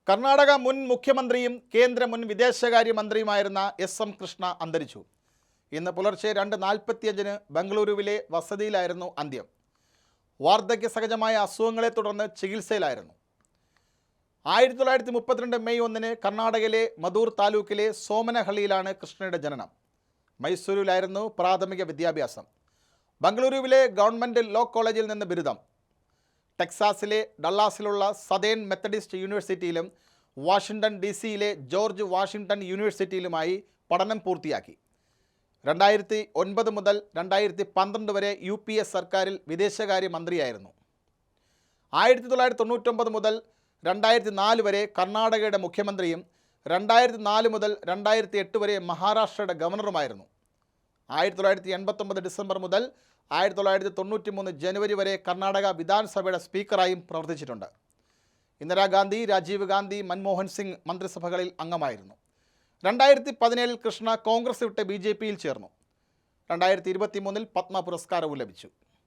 കർണാടക മുൻ മുഖ്യമന്ത്രിയും കേന്ദ്ര മുൻ വിദേശകാര്യമന്ത്രിയുമായിരുന്ന എസ് എം കൃഷ്ണ അന്തരിച്ചു. ഇന്ന് പുലർച്ചെ 2:45 ബംഗളൂരുവിലെ വസതിയിലായിരുന്നു അന്ത്യം. വാർദ്ധക്യ സഹജമായ അസുഖങ്ങളെ തുടർന്ന് ചികിത്സയിലായിരുന്നു. 1932 മെയ് 1 കർണാടകയിലെ മധൂർ താലൂക്കിലെ സോമനഹള്ളിയിലാണ് കൃഷ്ണയുടെ ജനനം. മൈസൂരിലായിരുന്നു പ്രാഥമിക വിദ്യാഭ്യാസം. ബംഗളൂരുവിലെ ഗവൺമെൻറ് ലോ കോളേജിൽ നിന്ന് ബിരുദം. ടെക്സാസിലെ ഡള്ളാസിലുള്ള സതേൺ മെത്തഡിസ്റ്റ് യൂണിവേഴ്സിറ്റിയിലും വാഷിംഗ്ടൺ DC-യിലെ ജോർജ് വാഷിംഗ്ടൺ യൂണിവേഴ്സിറ്റിയിലുമായി പഠനം പൂർത്തിയാക്കി. 2009 മുതൽ 2012 വരെ UPA സർക്കാരിൽ വിദേശകാര്യമന്ത്രിയായിരുന്നു. 1999 മുതൽ 2004 വരെ കർണാടകയുടെ മുഖ്യമന്ത്രിയും 2004 മുതൽ 2008 വരെ മഹാരാഷ്ട്രയുടെ ഗവർണറുമായിരുന്നു. 1989 ഡിസംബർ മുതൽ 1993 ജനുവരി വരെ കർണാടക വിധാനസഭയുടെ സ്പീക്കറായും പ്രവർത്തിച്ചിട്ടുണ്ട്. ഇന്ദിരാഗാന്ധി, രാജീവ് ഗാന്ധി, മൻമോഹൻ സിംഗ് മന്ത്രിസഭകളിൽ അംഗമായിരുന്നു. 2017 കൃഷ്ണ കോൺഗ്രസ് വിട്ട് BJP-യിൽ ചേർന്നു. 2023 പത്മ പുരസ്കാരവും ലഭിച്ചു.